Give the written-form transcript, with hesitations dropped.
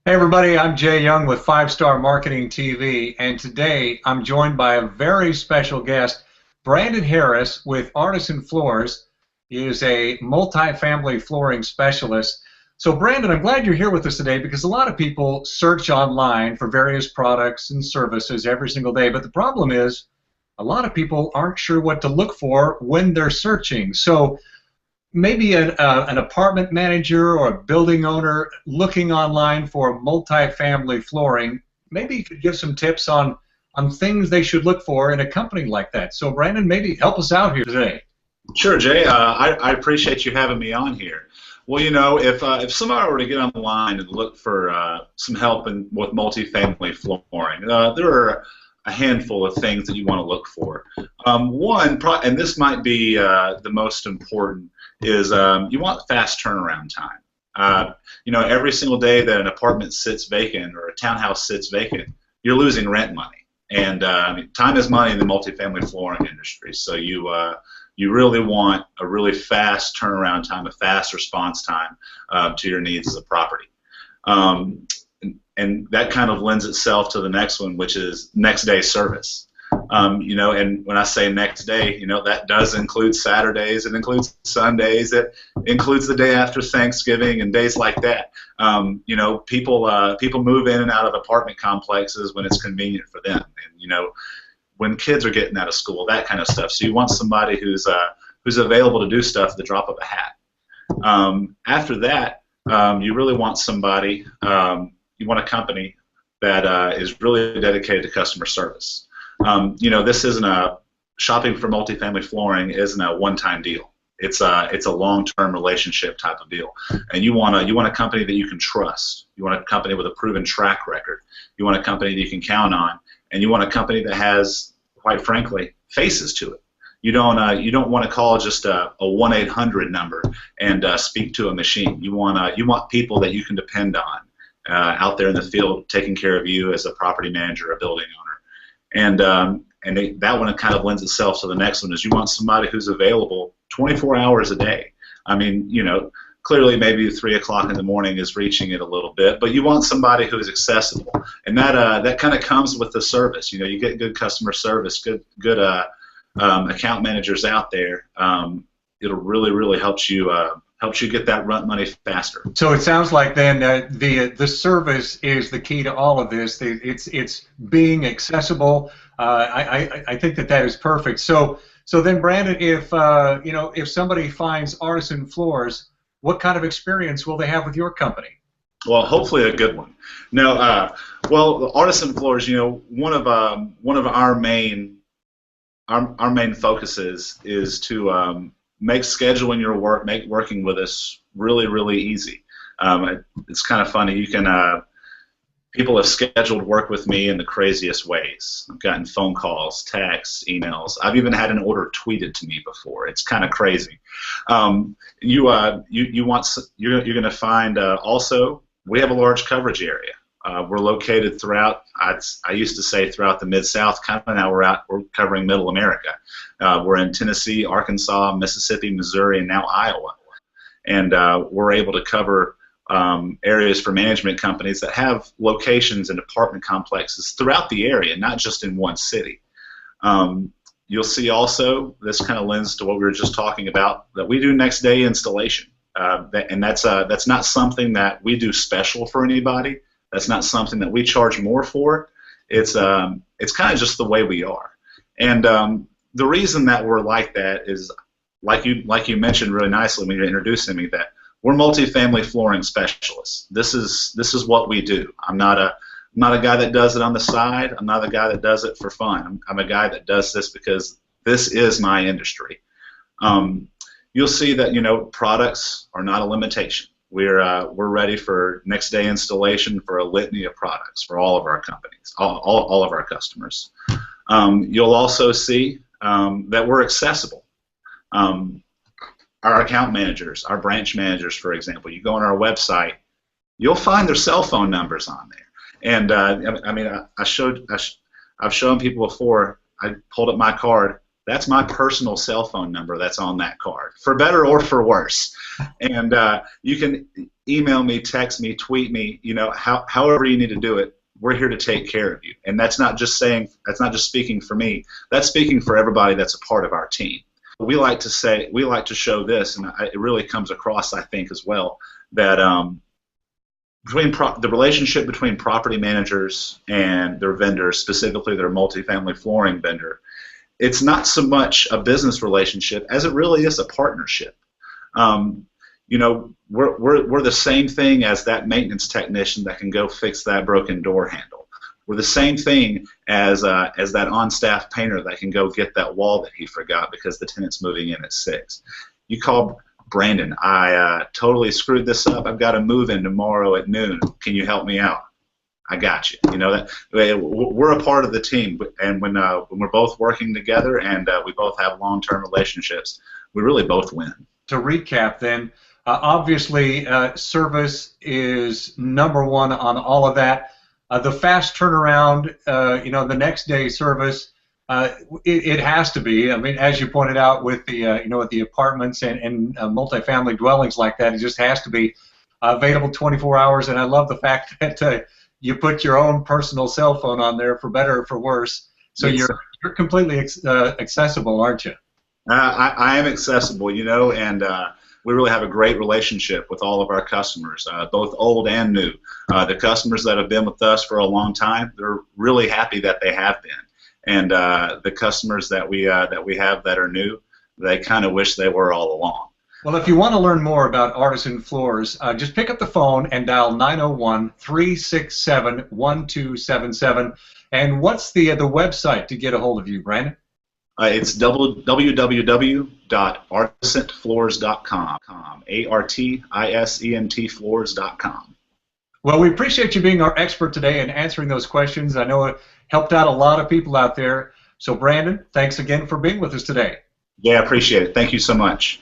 Hey everybody, I'm Jay Young with Five Star Marketing TV, and today I'm joined by a very special guest, Brandon Harris with Artisent Floors. He is a multifamily flooring specialist. So Brandon, I'm glad you're here with us today because a lot of people search online for various products and services every single day, but the problem is a lot of people aren't sure what to look for when they're searching. So maybe an apartment manager or a building owner looking online for multifamily flooring, maybe you could give some tips on things they should look for in a company like that. So Brandon, maybe help us out here today. Sure, Jay. I appreciate you having me on here. Well, if somebody were to get online and look for some help with multifamily flooring, there are a handful of things that you want to look for. And this might be the most important, is you want fast turnaround time. Every single day that an apartment sits vacant or a townhouse sits vacant, you're losing rent money. And time is money in the multifamily flooring industry. So you really want a really fast turnaround time, a fast response time to your needs as a property. And that kind of lends itself to the next one, which is next day service. And when I say next day, that does include Saturdays, it includes Sundays, it includes the day after Thanksgiving and days like that. People move in and out of apartment complexes when it's convenient for them, and when kids are getting out of school, that kind of stuff. So you want somebody who's available to do stuff at the drop of a hat. After that, you really want somebody. You want a company that is really dedicated to customer service. This isn't shopping for multifamily flooring isn't a one-time deal. It's a long-term relationship type of deal, and you want a company that you can trust. You want a company with a proven track record. You want a company that you can count on, and you want a company that has, quite frankly, faces to it. You don't want to call just a 1-800 number and speak to a machine. You want people that you can depend on out there in the field, taking care of you as a property manager, a building owner. That one kind of lends itself to the next one, is you want somebody who's available 24 hours a day. I mean, clearly maybe 3 o'clock in the morning is reaching it a little bit, but you want somebody who is accessible, and that kind of comes with the service. You get good customer service, good account managers out there. It'll really helps you get that rent money faster. So it sounds like then the service is the key to all of this. It's being accessible. I think that is perfect. So then Brandon, if somebody finds Artisent Floors, what kind of experience will they have with your company? Well, hopefully a good one. No, the Artisent Floors, one of our main focuses is to make scheduling your work, make working with us really easy. It's kind of funny. People have scheduled work with me in the craziest ways. I've gotten phone calls, texts, emails. I've even had an order tweeted to me before. It's kind of crazy. You're going to find also, we have a large coverage area. We're located throughout, I used to say throughout the Mid-South, kind of now we're covering Middle America. We're in Tennessee, Arkansas, Mississippi, Missouri, and now Iowa. And we're able to cover areas for management companies that have locations and apartment complexes throughout the area, not just in one city. You'll see also, this kind of lends to what we were just talking about, that we do next day installation. And that's not something that we do special for anybody. That's not something that we charge more for. It's kind of just the way we are. And the reason that we're like that is, like you mentioned really nicely when you were introducing me, that we're multifamily flooring specialists. This is what we do. I'm not a guy that does it on the side. I'm not a guy that does it for fun. I'm a guy that does this because this is my industry. You'll see that products are not a limitation. We're ready for next day installation for a litany of products for all of our companies, all of our customers. You'll also see that we're accessible. Our account managers, our branch managers, for example, you go on our website, you'll find their cell phone numbers on there. And I've shown people before. I pulled up my card. That's my personal cell phone number that's on that card, for better or for worse. And you can email me, text me, tweet me, however you need to do it. We're here to take care of you. And that's not just speaking for me. That's speaking for everybody that's a part of our team. We like to show this, and it really comes across, I think, as well, that the relationship between property managers and their vendors, specifically their multifamily flooring vendor, it's not so much a business relationship as it really is a partnership. We're the same thing as that maintenance technician that can go fix that broken door handle. We're the same thing as that on-staff painter that can go get that wall that he forgot because the tenant's moving in at 6. You call Brandon, I totally screwed this up. I've got to move in tomorrow at noon. Can you help me out? I got you. That we're a part of the team, and when we're both working together and we both have long-term relationships, we really both win. To recap, then, obviously, service is number one on all of that. The fast turnaround, the next day service, it has to be. I mean, as you pointed out with the with the apartments and multifamily dwellings like that, it just has to be available 24 hours. And I love the fact that you put your own personal cell phone on there, for better or for worse. So you're completely accessible, aren't you? I am accessible, and we really have a great relationship with all of our customers, both old and new. The customers that have been with us for a long time, they're really happy that they have been. And the customers that we have that are new, they kind of wish they were all along. Well, if you want to learn more about Artisent Floors, just pick up the phone and dial 901-367-1277. And what's the website to get a hold of you, Brandon? It's www.artisentfloors.com. ARTISENT floors.com. Well, we appreciate you being our expert today and answering those questions. I know it helped out a lot of people out there. So, Brandon, thanks again for being with us today. Yeah, I appreciate it. Thank you so much.